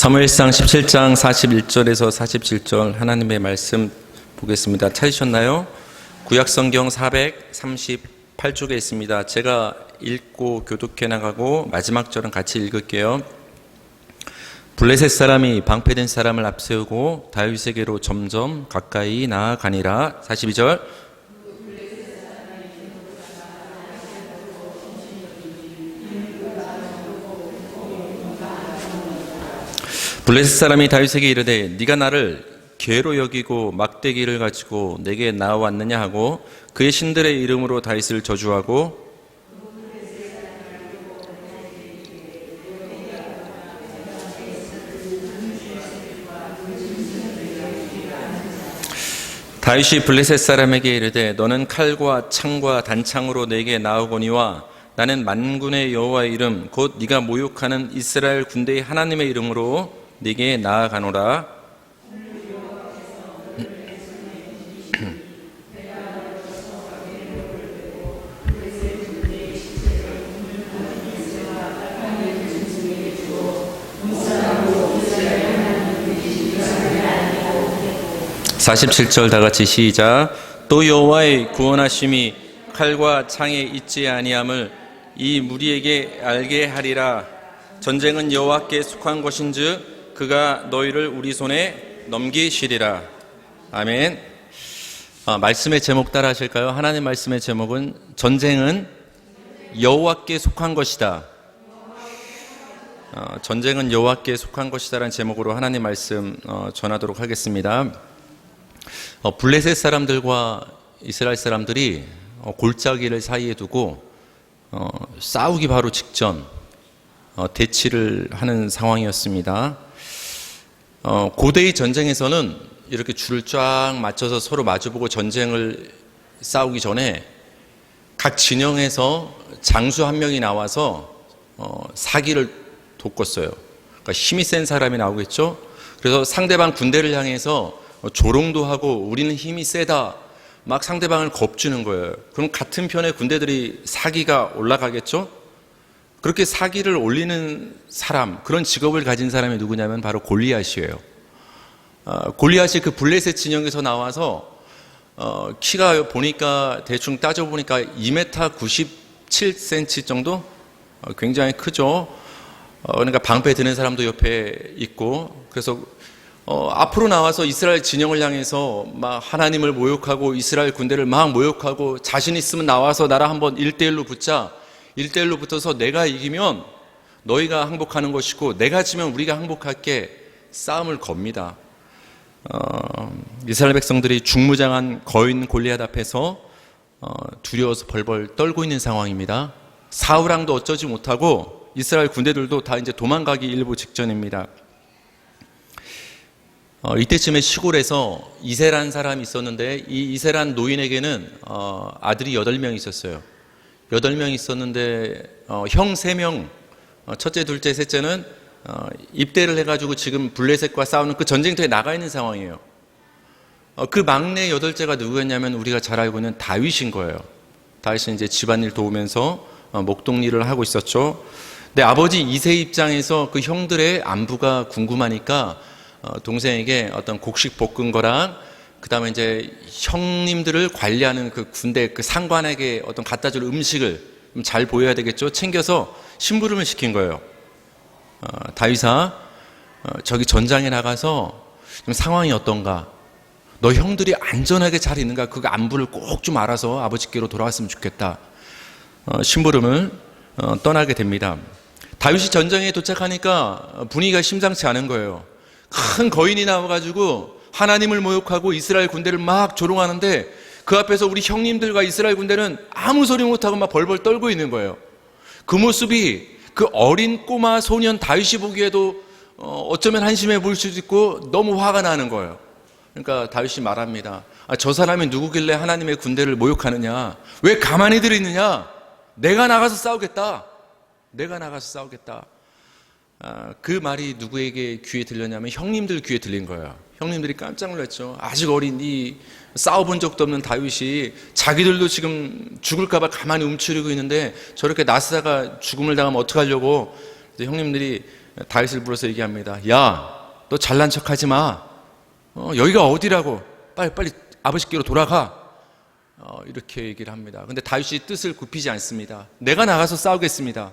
사무엘상 17장 41절에서 47절 하나님의 말씀 보겠습니다. 찾으셨나요? 구약성경 438쪽에 있습니다. 제가 읽고 교독해 나가고 마지막 절은 같이 읽을게요. 블레셋 사람이 방패된 사람을 앞세우고 다윗에게로 점점 가까이 나아가니라. 42절. 블레셋 사람이 다윗에게 이르되 네가 나를 괴로 여기고 막대기를 가지고 내게 나와왔느냐 하고 그의 신들의 이름으로 다윗을 저주하고 다윗이 블레셋 사람에게 이르되 너는 칼과 창과 단창으로 내게 나오거니와 나는 만군의 여호와의 이름 곧 네가 모욕하는 이스라엘 군대의 하나님의 이름으로 네게 나아가노라. (47절) 다같이 시작. 또 여호와의 구원하심이 칼과 창에 있지 아니함을 이 무리에게 알게 하리라. 전쟁은 여호와께 속한 것인즉 그가 너희를 우리 손에 넘기시리라. 아멘. 말씀의 제목 따라 하실까요? 하나님 말씀의 제목은 전쟁은 여호와께 속한 것이다. 전쟁은 여호와께 속한 것이다라는 제목으로 하나님 말씀 전하도록 하겠습니다. 블레셋 사람들과 이스라엘 사람들이 골짜기를 사이에 두고 싸우기 바로 직전 대치를 하는 상황이었습니다. 고대의 전쟁에서는 이렇게 줄을 쫙 맞춰서 서로 마주보고 전쟁을 싸우기 전에 각 진영에서 장수 한 명이 나와서 사기를 돋궜어요. 그러니까 힘이 센 사람이 나오겠죠. 그래서 상대방 군대를 향해서 조롱도 하고 우리는 힘이 세다 막 상대방을 겁주는 거예요. 그럼 같은 편의 군대들이 사기가 올라가겠죠. 그렇게 사기를 올리는 사람, 그런 직업을 가진 사람이 누구냐면 바로 골리앗이에요. 골리앗이 그 블레셋 진영에서 나와서 키가 보니까 대충 따져보니까 2m 97cm 정도? 굉장히 크죠. 그러니까 방패 드는 사람도 옆에 있고, 그래서 앞으로 나와서 이스라엘 진영을 향해서 막 하나님을 모욕하고 이스라엘 군대를 막 모욕하고 자신 있으면 나와서 나랑 한번 1대1로 붙자. 1대1로 붙어서 내가 이기면 너희가 항복하는 것이고 내가 지면 우리가 항복할게. 싸움을 겁니다. 이스라엘 백성들이 중무장한 거인 골리앗 앞에서 두려워서 벌벌 떨고 있는 상황입니다. 사울왕도 어쩌지 못하고 이스라엘 군대들도 다 이제 도망가기 일보 직전입니다. 이때쯤에 시골에서 이세란 사람이 있었는데 이 이세란 노인에게는 아들이 8명 있었어요. 8명 있었는데 형 3명, 첫째, 둘째, 셋째는 입대를 해가지고 지금 블레셋과 싸우는 그 전쟁터에 나가 있는 상황이에요. 그 막내 8째가 누구였냐면 우리가 잘 알고 있는 다윗인 거예요. 다윗은 이제 집안일 도우면서 목동일을 하고 있었죠. 근데 아버지 이세 입장에서 그 형들의 안부가 궁금하니까 동생에게 어떤 곡식 볶은 거랑 그 다음에 이제 형님들을 관리하는 그 군대 그 상관에게 어떤 갖다 줄 음식을 잘 보여야 되겠죠. 챙겨서 심부름을 시킨 거예요. 다윗아, 저기 전장에 나가서 지금 상황이 어떤가? 너 형들이 안전하게 잘 있는가? 그 안부를 꼭 좀 알아서 아버지께로 돌아왔으면 좋겠다. 심부름을 떠나게 됩니다. 다윗이 전장에 도착하니까 분위기가 심상치 않은 거예요. 큰 거인이 나와가지고 하나님을 모욕하고 이스라엘 군대를 막 조롱하는데 그 앞에서 우리 형님들과 이스라엘 군대는 아무 소리 못하고 막 벌벌 떨고 있는 거예요. 그 모습이 그 어린 꼬마 소년 다윗이 보기에도 어쩌면 한심해 보일 수도 있고 너무 화가 나는 거예요. 그러니까 다윗이 말합니다. 저 사람이 누구길래 하나님의 군대를 모욕하느냐? 왜 가만히 들어있느냐? 내가 나가서 싸우겠다. 내가 나가서 싸우겠다. 그 말이 누구에게 귀에 들렸냐면 형님들 귀에 들린 거예요. 형님들이 깜짝 놀랐죠. 아직 어린 이 싸워본 적도 없는 다윗이 자기들도 지금 죽을까 봐 가만히 움츠리고 있는데 저렇게 나스다가 죽음을 당하면 어떡하려고. 형님들이 다윗을 불러서 얘기합니다. 야, 너 잘난 척하지 마. 여기가 어디라고? 빨리 아버지께로 돌아가. 이렇게 얘기를 합니다. 근데 다윗이 뜻을 굽히지 않습니다. 내가 나가서 싸우겠습니다.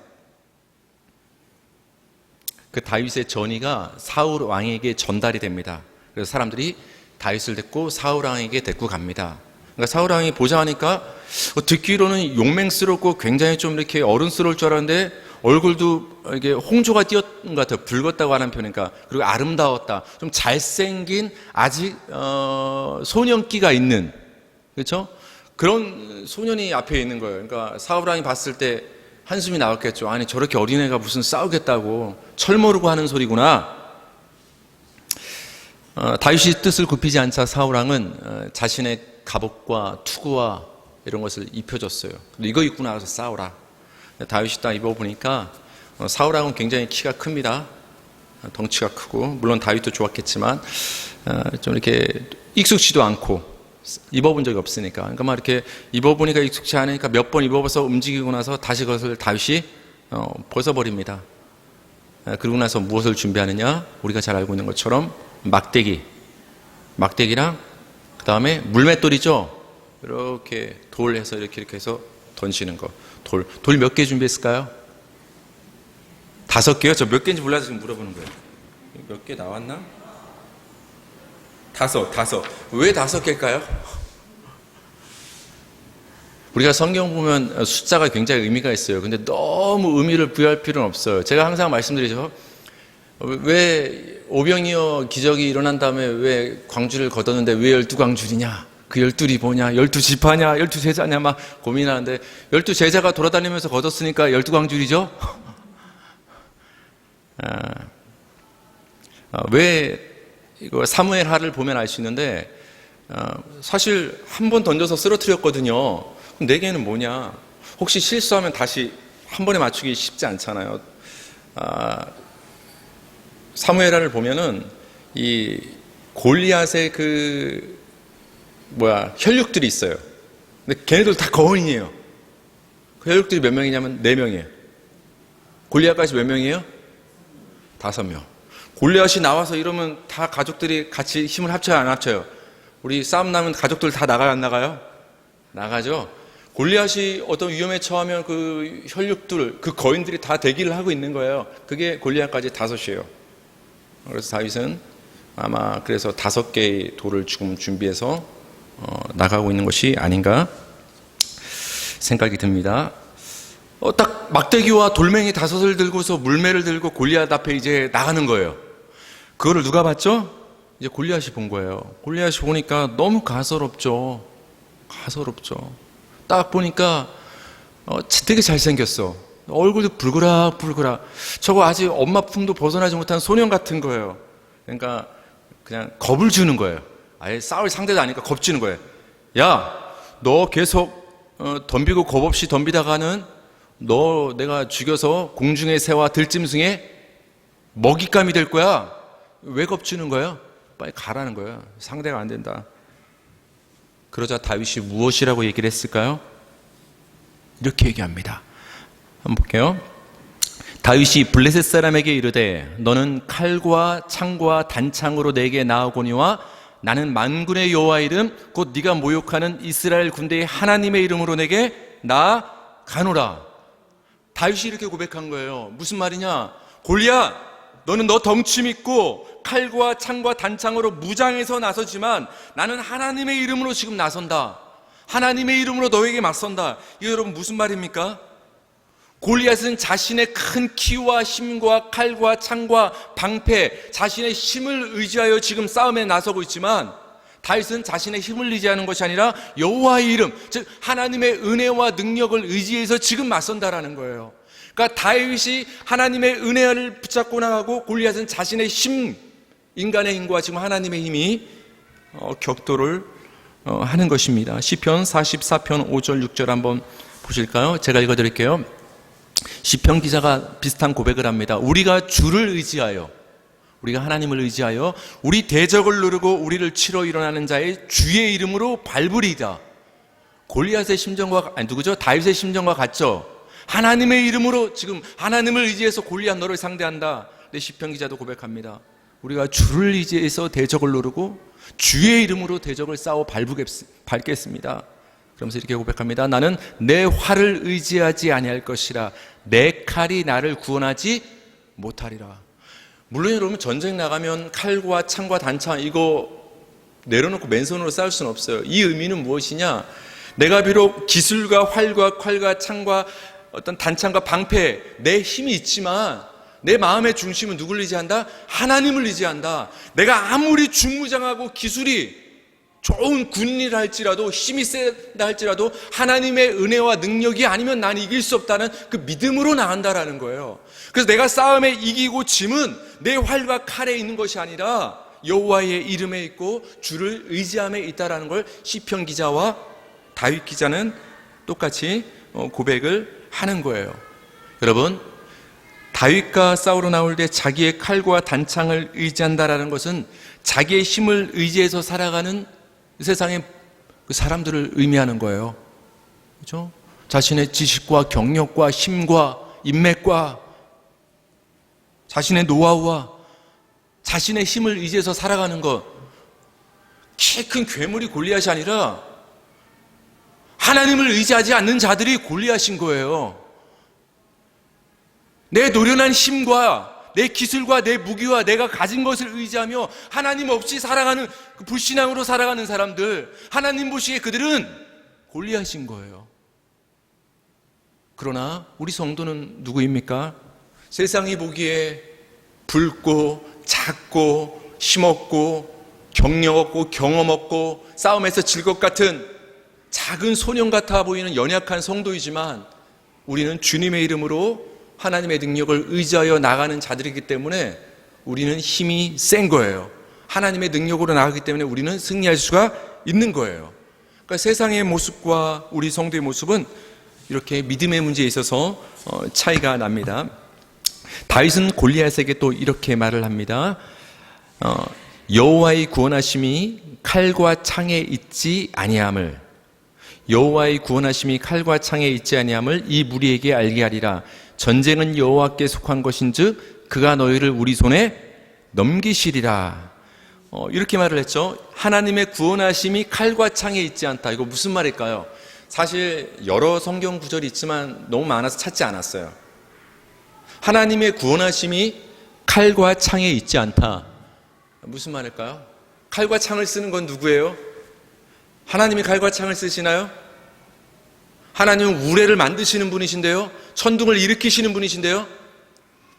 그 다윗의 전의가 사울 왕에게 전달이 됩니다. 그래서 사람들이 다윗을 데리고 사울 왕에게 데리고 갑니다. 그러니까 사울 왕이 보자하니까 듣기로는 용맹스럽고 굉장히 좀 이렇게 어른스러울 줄 알았는데 얼굴도 이게 홍조가 띄었던 것 같아요. 붉었다고 하는 표현이니까. 그리고 아름다웠다. 좀 잘생긴 아직 소년기가 있는, 그렇죠? 그런 소년이 앞에 있는 거예요. 그러니까 사울 왕이 봤을 때 한숨이 나왔겠죠. 아니 저렇게 어린애가 무슨 싸우겠다고 철 모르고 하는 소리구나. 다윗이 뜻을 굽히지 않자 사울 왕은 자신의 갑옷과 투구와 이런 것을 입혀줬어요. 이거 입고 나가서 싸우라. 다윗이 딱 입어보니까 사울 왕은 굉장히 키가 큽니다. 덩치가 크고 물론 다윗도 좋았겠지만 좀 이렇게 익숙지도 않고 입어본 적이 없으니까. 그러니까 막 이렇게 입어보니까 익숙치 않으니까 몇 번 입어봐서 움직이고 나서 다시 그것을 다윗이 벗어버립니다. 그러고 나서 무엇을 준비하느냐? 우리가 잘 알고 있는 것처럼 막대기랑 그 다음에 물맷돌이죠. 이렇게 돌 해서 이렇게 해서 던지는 거. 돌 몇 개 준비했을까요? 5개요? 저 몇 개인지 몰라서 지금 물어보는 거예요. 몇 개 나왔나? 5. 왜 5개일까요? 우리가 성경 보면 숫자가 굉장히 의미가 있어요. 근데 너무 의미를 부여할 필요는 없어요. 제가 항상 말씀드리죠. 왜 오병이어 기적이 일어난 다음에 왜 광주를 거뒀는데 왜 12광주리냐? 그 12이 뭐냐? 12지파냐? 12제자냐? 막 고민하는데 12제자가 돌아다니면서 거뒀으니까 12광주리죠? 왜 이거 사무엘 하를 보면 알 수 있는데 사실 한 번 던져서 쓰러뜨렸거든요. 그럼 4개는 뭐냐? 혹시 실수하면 다시 한 번에 맞추기 쉽지 않잖아요. 사무엘 하를 보면은 이 골리앗의 혈육들이 있어요. 근데 걔네들 다 거인이에요. 그 혈육들이 몇 명이냐면 4명이에요. 골리앗까지 몇 명이에요? 5명. 골리앗이 나와서 이러면 다 가족들이 같이 힘을 합쳐요, 안 합쳐요? 우리 싸움 나면 가족들 다 나가요, 안 나가요? 나가죠. 골리앗이 어떤 위험에 처하면 그 혈육들, 그 거인들이 다 대기를 하고 있는 거예요. 그게 골리앗까지 5이에요. 그래서 다윗은 아마 그래서 5개의 돌을 지금 준비해서 나가고 있는 것이 아닌가 생각이 듭니다. 딱 막대기와 돌멩이 5을 들고서 물매를 들고 골리앗 앞에 이제 나가는 거예요. 그거를 누가 봤죠? 이제 골리앗이 본 거예요. 골리앗이 보니까 너무 가소롭죠. 딱 보니까 되게 잘생겼어. 얼굴도 불그락. 저거 아직 엄마 품도 벗어나지 못한 소년 같은 거예요. 그러니까 그냥 겁을 주는 거예요. 아예 싸울 상대도 아니까 겁주는 거예요. 야, 너 계속 덤비고 겁 없이 덤비다가는 너 내가 죽여서 공중의 새와 들짐승의 먹잇감이 될 거야. 왜 겁주는 거예요? 빨리 가라는 거예요. 상대가 안 된다. 그러자 다윗이 무엇이라고 얘기를 했을까요? 이렇게 얘기합니다. 한번 볼게요. 다윗이 블레셋 사람에게 이르되 너는 칼과 창과 단창으로 내게 나아오거니와 나는 만군의 여호와 이름 곧 네가 모욕하는 이스라엘 군대의 하나님의 이름으로 내게 나아가노라. 다윗이 이렇게 고백한 거예요. 무슨 말이냐? 골리앗, 너는 너 덩치 믿고 칼과 창과 단창으로 무장해서 나서지만 나는 하나님의 이름으로 지금 나선다. 하나님의 이름으로 너에게 맞선다. 이거 여러분 무슨 말입니까? 골리앗은 자신의 큰 키와 힘과 칼과 창과 방패, 자신의 힘을 의지하여 지금 싸움에 나서고 있지만 다윗은 자신의 힘을 의지하는 것이 아니라 여호와의 이름, 즉 하나님의 은혜와 능력을 의지해서 지금 맞선다라는 거예요. 그러니까 다윗이 하나님의 은혜를 붙잡고 나가고 골리앗은 자신의 힘, 인간의 힘과 지금 하나님의 힘이 격돌을 하는 것입니다. 시편 44편 5절 6절 한번 보실까요? 제가 읽어드릴게요. 시편 기자가 비슷한 고백을 합니다. 우리가 주를 의지하여, 우리가 하나님을 의지하여 우리 대적을 누르고 우리를 치러 일어나는 자의 주의 이름으로 밟으리이다. 골리앗의 심정과 누구죠? 다윗의 심정과 같죠. 하나님의 이름으로 지금 하나님을 의지해서 골리앗 너를 상대한다. 근데 시편 기자도 고백합니다. 우리가 주를 의지해서 대적을 노르고 주의 이름으로 대적을 싸워 밟겠습니다. 그러면서 이렇게 고백합니다. 나는 내 활을 의지하지 아니할 것이라. 내 칼이 나를 구원하지 못하리라. 물론 여러분, 전쟁 나가면 칼과 창과 단창 이거 내려놓고 맨손으로 싸울 수는 없어요. 이 의미는 무엇이냐? 내가 비록 기술과 활과 칼과 창과 어떤 단창과 방패, 내 힘이 있지만 내 마음의 중심은 누굴 의지한다? 하나님을 의지한다. 내가 아무리 중무장하고 기술이 좋은 군인이라 할지라도, 힘이 세다 할지라도 하나님의 은혜와 능력이 아니면 난 이길 수 없다는 그 믿음으로 나간다라는 거예요. 그래서 내가 싸움에 이기고 짐은 내 활과 칼에 있는 것이 아니라 여호와의 이름에 있고 주를 의지함에 있다라는 걸 시편 기자와 다윗 기자는 똑같이 고백을 하는 거예요. 여러분, 다윗과 싸우러 나올 때 자기의 칼과 단창을 의지한다라는 것은 자기의 힘을 의지해서 살아가는 세상의 그 사람들을 의미하는 거예요. 그렇죠? 자신의 지식과 경력과 힘과 인맥과 자신의 노하우와 자신의 힘을 의지해서 살아가는 것. 키 큰 괴물이 골리앗이 아니라 하나님을 의지하지 않는 자들이 골리앗인 거예요. 내 노련한 힘과 내 기술과 내 무기와 내가 가진 것을 의지하며 하나님 없이 살아가는, 그 불신앙으로 살아가는 사람들, 하나님 보시기에 그들은 골리앗인 거예요. 그러나 우리 성도는 누구입니까? 세상이 보기에 붉고 작고 힘없고 경력 없고 경험 없고 싸움에서 질 것 같은 작은 소년 같아 보이는 연약한 성도이지만 우리는 주님의 이름으로 하나님의 능력을 의지하여 나가는 자들이기 때문에 우리는 힘이 센 거예요. 하나님의 능력으로 나가기 때문에 우리는 승리할 수가 있는 거예요. 그러니까 세상의 모습과 우리 성도의 모습은 이렇게 믿음의 문제에 있어서 차이가 납니다. 다윗은 골리앗에게 또 이렇게 말을 합니다. 여호와의 구원하심이 칼과 창에 있지 아니함을, 여호와의 구원하심이 칼과 창에 있지 아니함을 이 무리에게 알게 하리라. 전쟁은 여호와께 속한 것인즉 그가 너희를 우리 손에 넘기시리라. 이렇게 말을 했죠. 하나님의 구원하심이 칼과 창에 있지 않다. 이거 무슨 말일까요? 사실 여러 성경 구절이 있지만 너무 많아서 찾지 않았어요. 하나님의 구원하심이 칼과 창에 있지 않다. 무슨 말일까요? 칼과 창을 쓰는 건 누구예요? 하나님이 칼과 창을 쓰시나요? 하나님은 우레를 만드시는 분이신데요, 천둥을 일으키시는 분이신데요,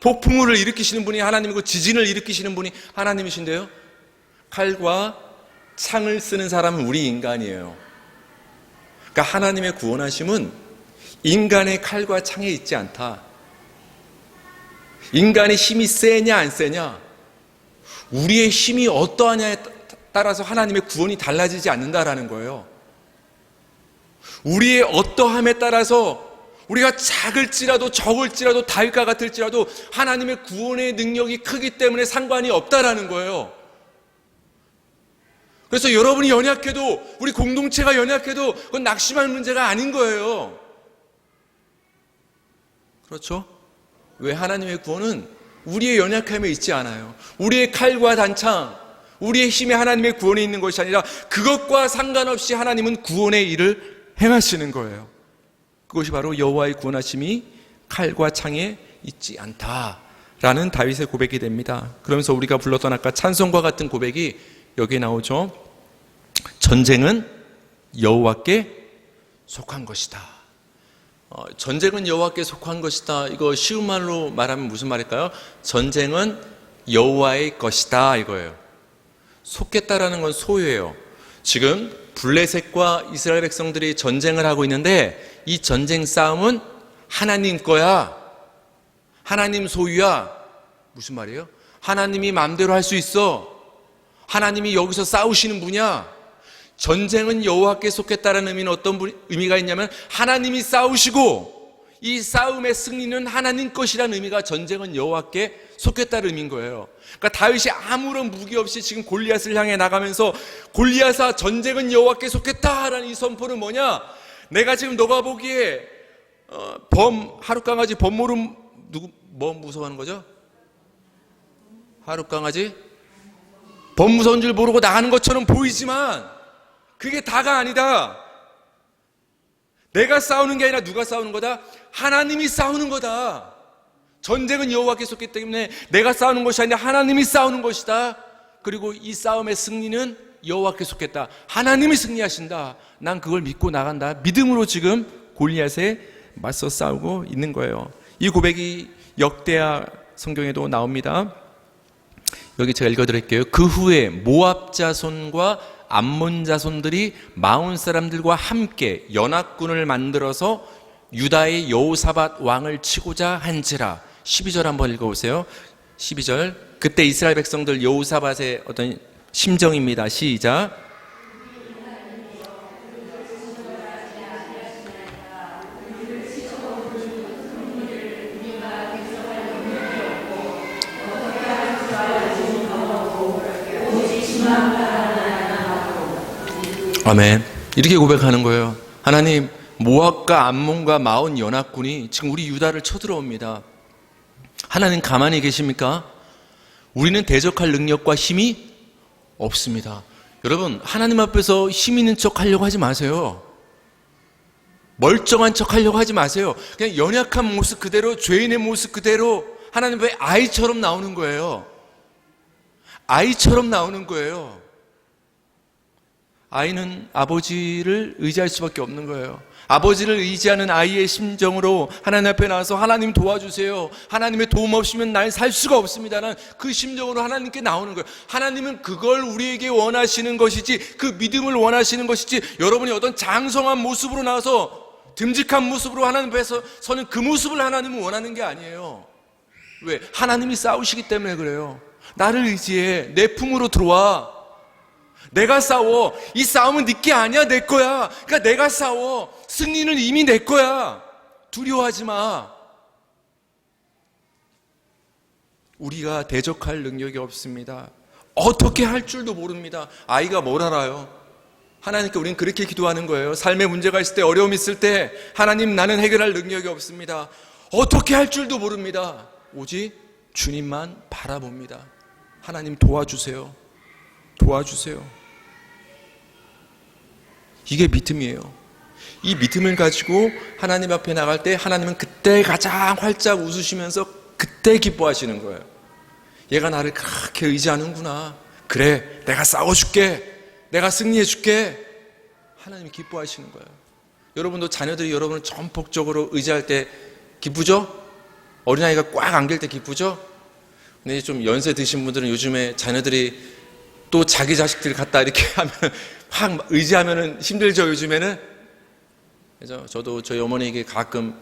폭풍우를 일으키시는 분이 하나님이고 지진을 일으키시는 분이 하나님이신데요, 칼과 창을 쓰는 사람은 우리 인간이에요. 그러니까 하나님의 구원하심은 인간의 칼과 창에 있지 않다. 인간의 힘이 세냐 안 세냐, 우리의 힘이 어떠하냐에 따라서 하나님의 구원이 달라지지 않는다라는 거예요. 우리의 어떠함에 따라서 우리가 작을지라도 적을지라도 다윗과 같을지라도 하나님의 구원의 능력이 크기 때문에 상관이 없다라는 거예요. 그래서 여러분이 연약해도, 우리 공동체가 연약해도 그건 낙심할 문제가 아닌 거예요. 그렇죠? 왜? 하나님의 구원은 우리의 연약함에 있지 않아요. 우리의 칼과 단창, 우리의 힘에 하나님의 구원이 있는 것이 아니라 그것과 상관없이 하나님은 구원의 일을 행하시는 거예요. 그것이 바로 여호와의 구원하심이 칼과 창에 있지 않다라는 다윗의 고백이 됩니다. 그러면서 우리가 불렀던 아까 찬송과 같은 고백이 여기에 나오죠. 전쟁은 여호와께 속한 것이다. 전쟁은 여호와께 속한 것이다. 이거 쉬운 말로 말하면 무슨 말일까요? 전쟁은 여호와의 것이다 이거예요. 속겠다라는 건 소유예요. 지금 블레셋과 이스라엘 백성들이 전쟁을 하고 있는데 이 전쟁 싸움은 하나님 거야. 하나님 소유야. 무슨 말이에요? 하나님이 마음대로 할 수 있어. 하나님이 여기서 싸우시는 분이야. 전쟁은 여호와께 속했다는 의미는 어떤 의미가 있냐면 하나님이 싸우시고 이 싸움의 승리는 하나님 것이라는 의미가 전쟁은 여호와께 속했다는 의미인 거예요. 그러니까 다윗이 아무런 무기 없이 지금 골리앗을 향해 나가면서 골리앗아 전쟁은 여호와께 속했다라는 이 선포는 뭐냐? 내가 지금 너가 보기에 하룻강아지 범모름 뭐 무서워하는 거죠? 하루 강아지? 범무서운 줄 모르고 나가는 것처럼 보이지만 그게 다가 아니다. 내가 싸우는 게 아니라 누가 싸우는 거다? 하나님이 싸우는 거다. 전쟁은 여호와께 속기 때문에 내가 싸우는 것이 아니라 하나님이 싸우는 것이다. 그리고 이 싸움의 승리는 여호와께 속했다. 하나님이 승리하신다. 난 그걸 믿고 나간다. 믿음으로 지금 골리앗에 맞서 싸우고 있는 거예요. 이 고백이 역대하 성경에도 나옵니다. 여기 제가 읽어드릴게요. 그 후에 모압 자손과 암몬 자손들이 마온 사람들과 함께 연합군을 만들어서 유다의 여호사밧 왕을 치고자 한지라. 12절 한번 읽어보세요. 12절. 그때 이스라엘 백성들 여호사밧의 어떤 심정입니다. 시작. 아멘. 이렇게 고백하는 거예요. 하나님, 모압과 암몬과 마온 연합군이 지금 우리 유다를 쳐들어옵니다. 하나님 가만히 계십니까? 우리는 대적할 능력과 힘이 없습니다. 여러분, 하나님 앞에서 힘 있는 척 하려고 하지 마세요. 멀쩡한 척 하려고 하지 마세요. 그냥 연약한 모습 그대로, 죄인의 모습 그대로 하나님 앞에 아이처럼 나오는 거예요. 아이처럼 나오는 거예요. 아이는 아버지를 의지할 수밖에 없는 거예요. 아버지를 의지하는 아이의 심정으로 하나님 앞에 나와서 하나님 도와주세요. 하나님의 도움 없이면 난 살 수가 없습니다. 라는 그 심정으로 하나님께 나오는 거예요. 하나님은 그걸 우리에게 원하시는 것이지, 그 믿음을 원하시는 것이지, 여러분이 어떤 장성한 모습으로 나와서 듬직한 모습으로 하나님 앞에서 서는 그 모습을 하나님은 원하는 게 아니에요. 왜? 하나님이 싸우시기 때문에 그래요. 나를 의지해. 내 품으로 들어와. 내가 싸워. 이 싸움은 네 게 아니야. 내 거야. 그러니까 내가 싸워. 승리는 이미 내 거야. 두려워하지 마. 우리가 대적할 능력이 없습니다. 어떻게 할 줄도 모릅니다. 아이가 뭘 알아요? 하나님께 우리는 그렇게 기도하는 거예요. 삶에 문제가 있을 때, 어려움이 있을 때, 하나님, 나는 해결할 능력이 없습니다. 어떻게 할 줄도 모릅니다. 오직 주님만 바라봅니다. 하나님 도와주세요. 도와주세요. 이게 믿음이에요. 이 믿음을 가지고 하나님 앞에 나갈 때 하나님은 그때 가장 활짝 웃으시면서 그때 기뻐하시는 거예요. 얘가 나를 그렇게 의지하는구나. 그래, 내가 싸워줄게. 내가 승리해줄게. 하나님이 기뻐하시는 거예요. 여러분도 자녀들이 여러분을 전폭적으로 의지할 때 기쁘죠? 어린아이가 꽉 안길 때 기쁘죠? 근데 좀 연세 드신 분들은 요즘에 자녀들이 또 자기 자식들 갖다 이렇게 하면 확 의지하면은 힘들죠, 요즘에는. 그래서 저도 저희 어머니에게 가끔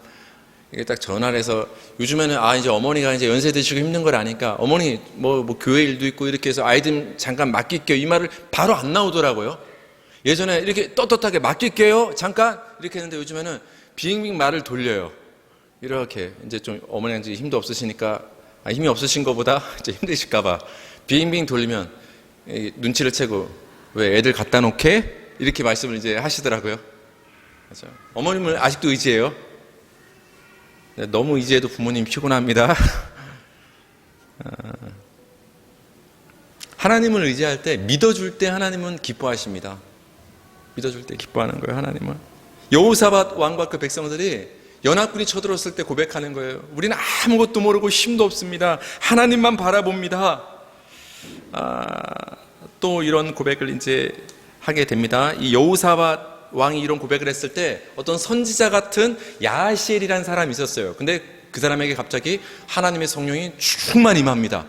이게 딱 전화를 해서 요즘에는 이제 어머니가 이제 연세 드시고 힘든 걸 아니까 어머니 뭐 교회 일도 있고 이렇게 해서 아이들 잠깐 맡길게요. 이 말을 바로 안 나오더라고요. 예전에 이렇게 떳떳하게 맡길게요. 잠깐 이렇게 했는데 요즘에는 빙빙 말을 돌려요. 이렇게 이제 좀 어머니가 이제 힘도 없으시니까 힘이 없으신 것보다 이제 힘드실까봐 빙빙 돌리면 눈치를 채고 왜 애들 갖다 놓게? 이렇게 말씀을 이제 하시더라고요. 그렇죠? 어머님을 아직도 의지해요. 너무 의지해도 부모님 피곤합니다. 하나님을 의지할 때, 믿어줄 때 하나님은 기뻐하십니다. 믿어줄 때 기뻐하는 거예요, 하나님은. 여호사밧 왕과 그 백성들이 연합군이 쳐들었을 때 고백하는 거예요. 우리는 아무것도 모르고 힘도 없습니다. 하나님만 바라봅니다. 또 이런 고백을 이제 하게 됩니다. 이 여호사밧 왕이 이런 고백을 했을 때 어떤 선지자 같은 야하시엘이라는 사람이 있었어요. 근데 그 사람에게 갑자기 하나님의 성령이 충만 임합니다.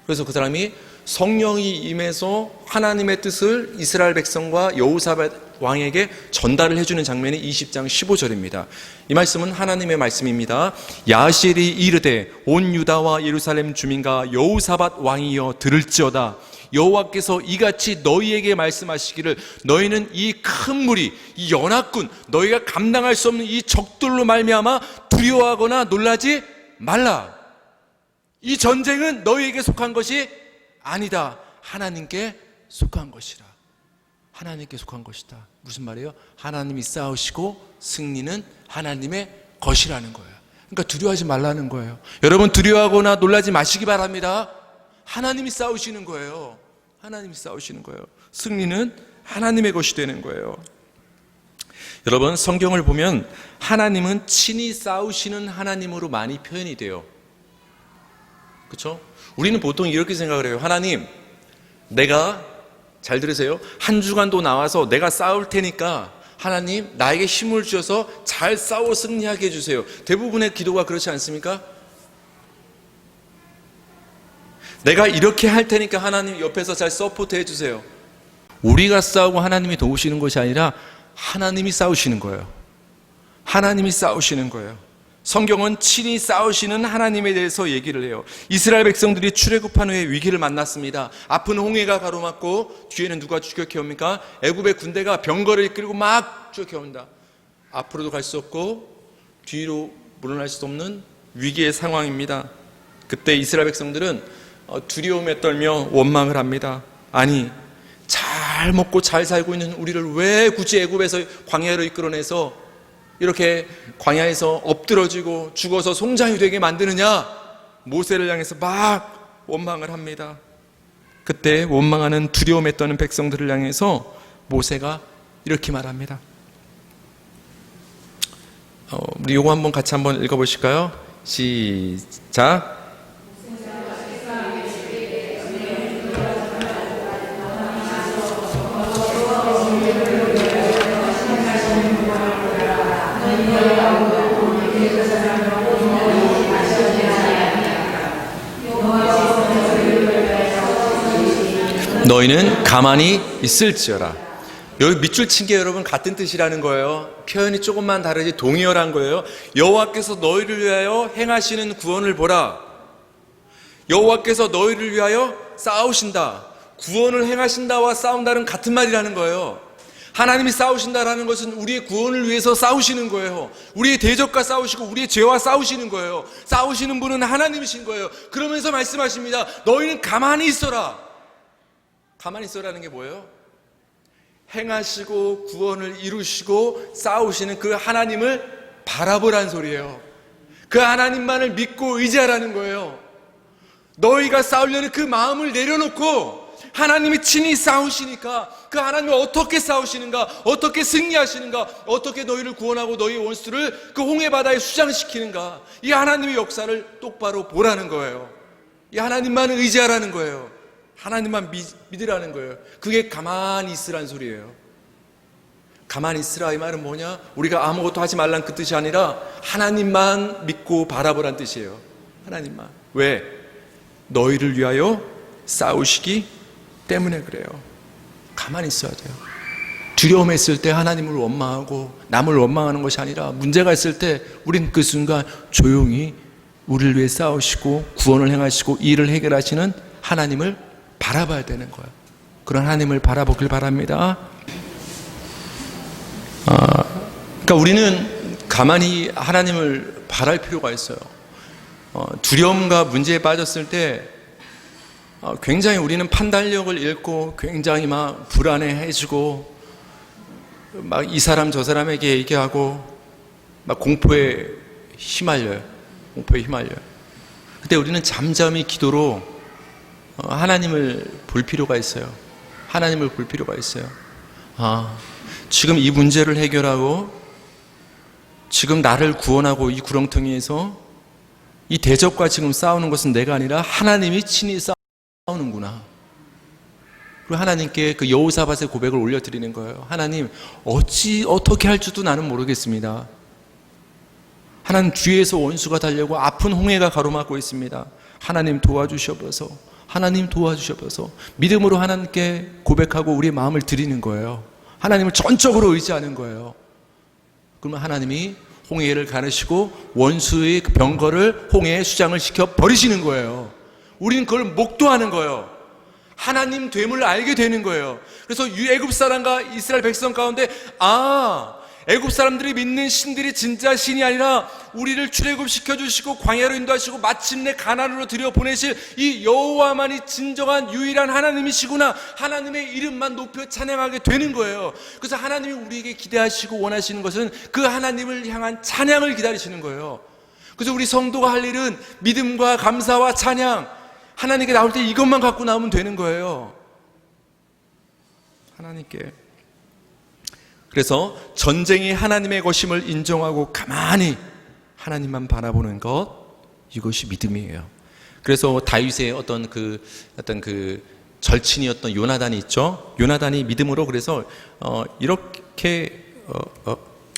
그래서 그 사람이 성령이 임해서 하나님의 뜻을 이스라엘 백성과 여호사밧 왕에게 전달을 해주는 장면이 20장 15절입니다. 이 말씀은 하나님의 말씀입니다. 야하시엘이 이르되 온 유다와 예루살렘 주민과 여호사밧 왕이여 들을지어다. 여호와께서 이같이 너희에게 말씀하시기를 너희는 이 큰 무리, 이 연합군, 너희가 감당할 수 없는 이 적들로 말미암아 두려워하거나 놀라지 말라. 이 전쟁은 너희에게 속한 것이 아니다. 하나님께 속한 것이라. 하나님께 속한 것이다. 무슨 말이에요? 하나님이 싸우시고 승리는 하나님의 것이라는 거예요. 그러니까 두려워하지 말라는 거예요. 여러분 두려워하거나 놀라지 마시기 바랍니다. 하나님이 싸우시는 거예요. 하나님이 싸우시는 거예요. 승리는 하나님의 것이 되는 거예요. 여러분 성경을 보면 하나님은 친히 싸우시는 하나님으로 많이 표현이 돼요. 그렇죠? 우리는 보통 이렇게 생각을 해요. 하나님, 내가 잘 들으세요. 한 주간도 나와서 내가 싸울 테니까 하나님 나에게 힘을 주셔서 잘 싸워 승리하게 해주세요. 대부분의 기도가 그렇지 않습니까? 내가 이렇게 할 테니까 하나님 옆에서 잘 서포트 해주세요. 우리가 싸우고 하나님이 도우시는 것이 아니라 하나님이 싸우시는 거예요. 하나님이 싸우시는 거예요. 성경은 친히 싸우시는 하나님에 대해서 얘기를 해요. 이스라엘 백성들이 출애굽한 후에 위기를 만났습니다. 앞은 홍해가 가로막고 뒤에는 누가 추격해 옵니까? 애굽의 군대가 병거를 이끌고 막 추격해 옵니다. 앞으로도 갈 수 없고 뒤로 물러날 수 없는 위기의 상황입니다. 그때 이스라엘 백성들은 두려움에 떨며 원망을 합니다. 아니, 잘 먹고 잘 살고 있는 우리를 왜 굳이 애굽에서 광야로 이끌어내서 이렇게 광야에서 엎드러지고 죽어서 송장이 되게 만드느냐? 모세를 향해서 막 원망을 합니다. 그때 원망하는 두려움에 떠는 백성들을 향해서 모세가 이렇게 말합니다. 우리 이거 한번 같이 한번 읽어보실까요? 시작. 너희는 가만히 있을지어라. 여기 밑줄 친 게 여러분 같은 뜻이라는 거예요. 표현이 조금만 다르지 동의어란 거예요. 여호와께서 너희를 위하여 행하시는 구원을 보라. 여호와께서 너희를 위하여 싸우신다. 구원을 행하신다와 싸운다는 같은 말이라는 거예요. 하나님이 싸우신다라는 것은 우리의 구원을 위해서 싸우시는 거예요. 우리의 대적과 싸우시고 우리의 죄와 싸우시는 거예요. 싸우시는 분은 하나님이신 거예요. 그러면서 말씀하십니다. 너희는 가만히 있어라. 가만히 있어라는 게 뭐예요? 행하시고 구원을 이루시고 싸우시는 그 하나님을 바라보라는 소리예요. 그 하나님만을 믿고 의지하라는 거예요. 너희가 싸우려는 그 마음을 내려놓고 하나님이 친히 싸우시니까 그 하나님이 어떻게 싸우시는가, 어떻게 승리하시는가, 어떻게 너희를 구원하고 너희의 원수를 그 홍해바다에 수장시키는가, 이 하나님의 역사를 똑바로 보라는 거예요. 이 하나님만을 의지하라는 거예요. 하나님만 믿으라는 거예요. 그게 가만히 있으라는 소리예요. 가만히 있으라 이 말은 뭐냐? 우리가 아무것도 하지 말란 그 뜻이 아니라 하나님만 믿고 바라보란 뜻이에요. 하나님만. 왜? 너희를 위하여 싸우시기 때문에 그래요. 가만히 있어야 돼요. 두려움에 있을 때 하나님을 원망하고 남을 원망하는 것이 아니라 문제가 있을 때 우린 그 순간 조용히 우리를 위해 싸우시고 구원을 행하시고 일을 해결하시는 하나님을 바라봐야 되는 거예요. 그런 하나님을 바라보길 바랍니다. 그러니까 우리는 가만히 하나님을 바랄 필요가 있어요. 두려움과 문제에 빠졌을 때 굉장히 우리는 판단력을 잃고 굉장히 막 불안해해지고 막 이 사람 저 사람에게 얘기하고 막 공포에 휘말려요. 공포에 휘말려요. 그때 우리는 잠잠히 기도로 하나님을 볼 필요가 있어요. 하나님을 볼 필요가 있어요. 지금 이 문제를 해결하고 지금 나를 구원하고 이 구렁텅이에서 이 대적과 지금 싸우는 것은 내가 아니라 하나님이 친히 싸우는구나. 그리고 하나님께 그 여호사밧의 고백을 올려드리는 거예요. 하나님, 어떻게 할 줄도 나는 모르겠습니다. 하나님, 뒤에서 원수가 달려고 아픈 홍해가 가로막고 있습니다. 하나님 도와주셔서, 하나님 도와주셔서 믿음으로 하나님께 고백하고 우리의 마음을 드리는 거예요. 하나님을 전적으로 의지하는 거예요. 그러면 하나님이 홍해를 가르시고 원수의 병거를 홍해에 수장을 시켜 버리시는 거예요. 우리는 그걸 목도하는 거예요. 하나님 됨을 알게 되는 거예요. 그래서 애굽 사람과 이스라엘 백성 가운데 애굽 사람들이 믿는 신들이 진짜 신이 아니라 우리를 출애굽시켜 주시고 광야로 인도하시고 마침내 가나안으로 들여보내실 이 여호와만이 진정한 유일한 하나님이시구나. 하나님의 이름만 높여 찬양하게 되는 거예요. 그래서 하나님이 우리에게 기대하시고 원하시는 것은 그 하나님을 향한 찬양을 기다리시는 거예요. 그래서 우리 성도가 할 일은 믿음과 감사와 찬양, 하나님께 나올 때 이것만 갖고 나오면 되는 거예요. 하나님께. 그래서 전쟁이 하나님의 것임을 인정하고 가만히 하나님만 바라보는 것, 이것이 믿음이에요. 그래서 다윗의 어떤 그 절친이었던 요나단이 있죠. 요나단이 믿음으로 그래서 이렇게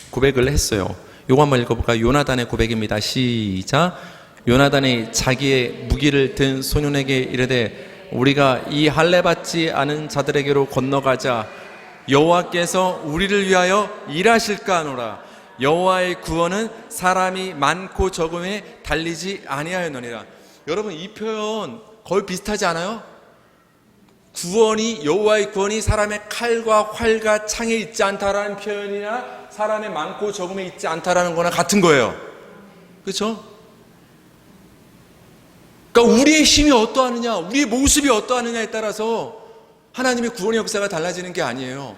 고백을 했어요. 요거 한번 읽어볼까요? 요나단의 고백입니다. 시작. 요나단이 자기의 무기를 든 소년에게 이르되 우리가 이 할례 받지 않은 자들에게로 건너가자. 여호와께서 우리를 위하여 일하실까 하노라. 여호와의 구원은 사람이 많고 적음에 달리지 아니하였느니라. 여러분, 이 표현 거의 비슷하지 않아요? 여호와의 구원이 사람의 칼과 활과 창에 있지 않다라는 표현이나 사람의 많고 적음에 있지 않다라는 거나 같은 거예요. 그렇죠? 그러니까 우리의 힘이 어떠하느냐, 우리의 모습이 어떠하느냐에 따라서 하나님의 구원의 역사가 달라지는 게 아니에요.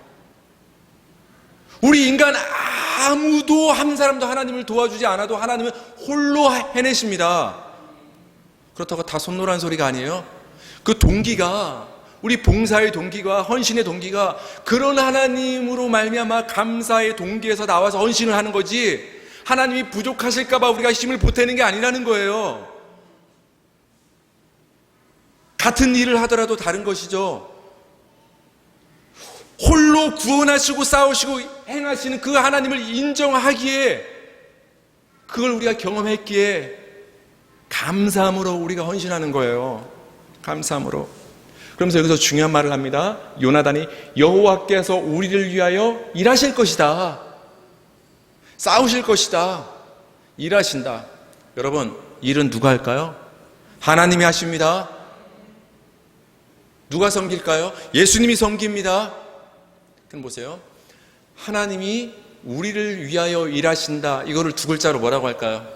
우리 인간 아무도 한 사람도 하나님을 도와주지 않아도 하나님은 홀로 해내십니다. 그렇다고 다 손노란 소리가 아니에요. 그 동기가, 우리 봉사의 동기가, 헌신의 동기가 그런 하나님으로 말미암아 감사의 동기에서 나와서 헌신을 하는 거지, 하나님이 부족하실까 봐 우리가 힘을 보태는 게 아니라는 거예요. 같은 일을 하더라도 다른 것이죠. 홀로 구원하시고 싸우시고 행하시는 그 하나님을 인정하기에, 그걸 우리가 경험했기에 감사함으로 우리가 헌신하는 거예요. 감사함으로. 그러면서 여기서 중요한 말을 합니다. 요나단이 여호와께서 우리를 위하여 일하실 것이다, 싸우실 것이다, 일하신다. 여러분, 일은 누가 할까요? 하나님이 하십니다. 누가 섬길까요? 예수님이 섬깁니다. 그럼 보세요. 하나님이 우리를 위하여 일하신다, 이거를 두 글자로 뭐라고 할까요?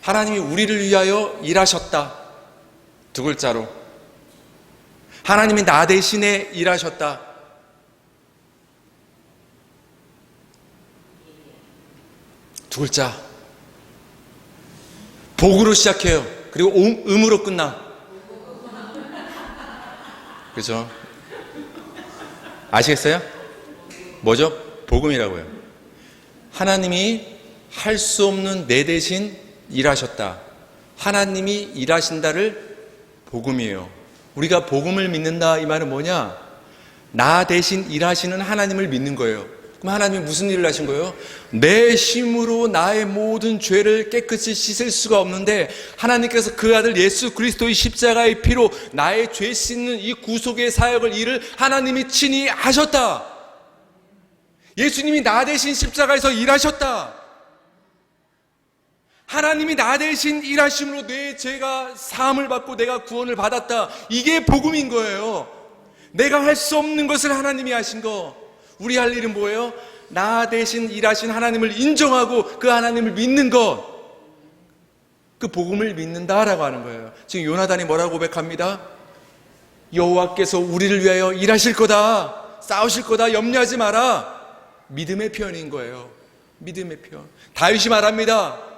하나님이 우리를 위하여 일하셨다, 두 글자로. 하나님이 나 대신에 일하셨다, 두 글자. 복으로 시작해요. 그리고 음으로 끝나. 그죠? 아시겠어요? 뭐죠? 복음이라고요. 하나님이 할 수 없는 내 대신 일하셨다, 하나님이 일하신다를 복음이에요. 우리가 복음을 믿는다, 이 말은 뭐냐? 나 대신 일하시는 하나님을 믿는 거예요. 그럼 하나님이 무슨 일을 하신 거예요? 내 힘으로 나의 모든 죄를 깨끗이 씻을 수가 없는데 하나님께서 그 아들 예수 그리스도의 십자가의 피로 나의 죄 씻는 이 구속의 사역을, 일을 하나님이 친히 하셨다. 예수님이 나 대신 십자가에서 일하셨다. 하나님이 나 대신 일하심으로 내 죄가 사함을 받고 내가 구원을 받았다. 이게 복음인 거예요. 내가 할 수 없는 것을 하나님이 하신 거. 우리 할 일은 뭐예요? 나 대신 일하신 하나님을 인정하고 그 하나님을 믿는 것. 그 복음을 믿는다라고 하는 거예요. 지금 요나단이 뭐라고 고백합니다? 여호와께서 우리를 위하여 일하실 거다, 싸우실 거다, 염려하지 마라. 믿음의 표현인 거예요. 믿음의 표현. 다윗이 말합니다.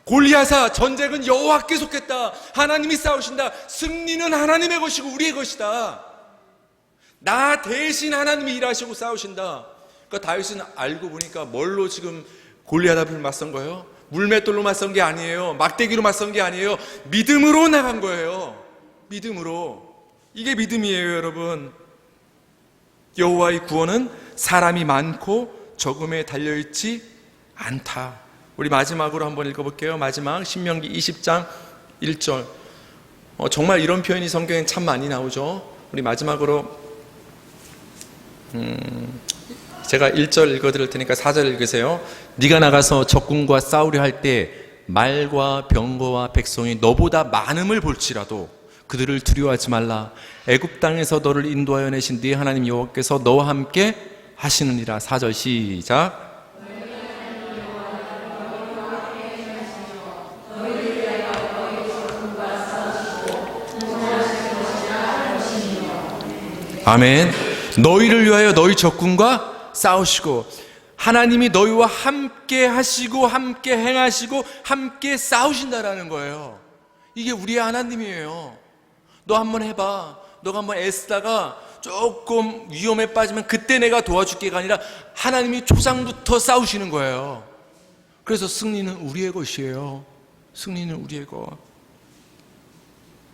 골리앗아, 전쟁은 여호와께 속했다. 하나님이 싸우신다. 승리는 하나님의 것이고 우리의 것이다. 나 대신 하나님이 일하시고 싸우신다. 그러니까 다윗은 알고 보니까 뭘로 지금 골리앗 앞을 맞선 거예요? 물맷돌로 맞선 게 아니에요. 막대기로 맞선 게 아니에요. 믿음으로 나간 거예요. 믿음으로. 이게 믿음이에요, 여러분. 여호와의 구원은 사람이 많고 적음에 달려있지 않다. 우리 마지막으로 한번 읽어볼게요. 마지막 신명기 20장 1절. 정말 이런 표현이 성경에 참 많이 나오죠. 우리 마지막으로 제가 1절 읽어드릴 테니까 4절 읽으세요. 네가 나가서 적군과 싸우려 할 때 말과 병거와 백성이 너보다 많음을 볼지라도 그들을 두려워하지 말라. 애굽 땅에서 너를 인도하여 내신 네 하나님 여호와께서 너와 함께 하시느니라. 4절 시작. 아멘. 너희를 위하여 너희 적군과 싸우시고, 하나님이 너희와 함께 하시고 함께 행하시고 함께 싸우신다라는 거예요. 이게 우리의 하나님이에요. 너 한번 해봐. 너가 한번 애쓰다가 조금 위험에 빠지면 그때 내가 도와줄게가 아니라 하나님이 초장부터 싸우시는 거예요. 그래서 승리는 우리의 것이에요. 승리는 우리의 것.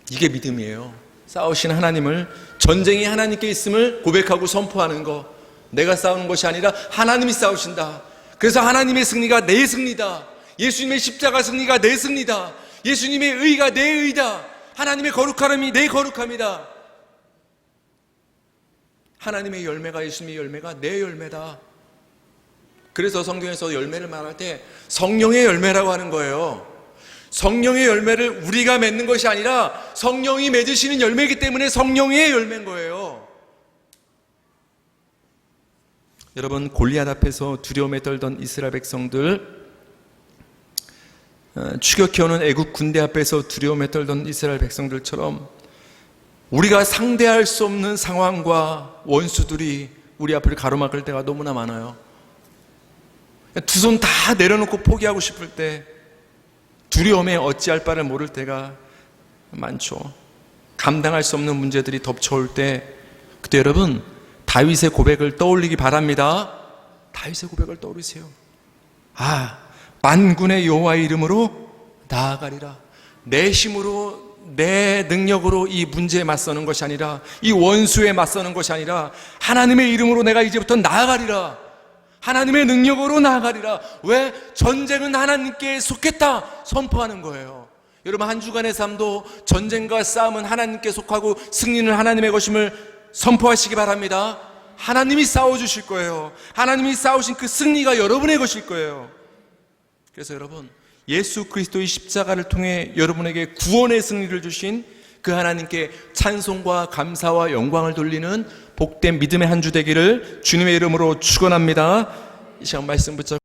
이게 믿음이에요. 싸우신 하나님을, 전쟁이 하나님께 있음을 고백하고 선포하는 것. 내가 싸우는 것이 아니라 하나님이 싸우신다. 그래서 하나님의 승리가 내 승리다. 예수님의 십자가 승리가 내 승리다. 예수님의 의가 내 의다. 하나님의 거룩함이 내 거룩함이다. 하나님의 열매가, 예수님의 열매가 내 열매다. 그래서 성경에서 열매를 말할 때 성령의 열매라고 하는 거예요. 성령의 열매를 우리가 맺는 것이 아니라 성령이 맺으시는 열매이기 때문에 성령의 열매인 거예요. 여러분, 골리앗 앞에서 두려움에 떨던 이스라엘 백성들, 추격해오는 애국 군대 앞에서 두려움에 떨던 이스라엘 백성들처럼 우리가 상대할 수 없는 상황과 원수들이 우리 앞을 가로막을 때가 너무나 많아요. 두 손 다 내려놓고 포기하고 싶을 때, 두려움에 어찌할 바를 모를 때가 많죠. 감당할 수 없는 문제들이 덮쳐올 때, 그때 여러분 다윗의 고백을 떠올리기 바랍니다. 다윗의 고백을 떠올리세요. 만군의 여호와의 이름으로 나아가리라. 내 힘으로, 내 능력으로 이 문제에 맞서는 것이 아니라, 이 원수에 맞서는 것이 아니라 하나님의 이름으로 내가 이제부터 나아가리라. 하나님의 능력으로 나아가리라. 왜? 전쟁은 하나님께 속했다 선포하는 거예요. 여러분, 한 주간의 삶도 전쟁과 싸움은 하나님께 속하고 승리는 하나님의 것임을 선포하시기 바랍니다. 하나님이 싸워주실 거예요. 하나님이 싸우신 그 승리가 여러분의 것일 거예요. 그래서 여러분, 예수 그리스도의 십자가를 통해 여러분에게 구원의 승리를 주신 그 하나님께 찬송과 감사와 영광을 돌리는 복된 믿음의 한 주 되기를 주님의 이름으로 축원합니다. 이 시간 말씀 붙잡고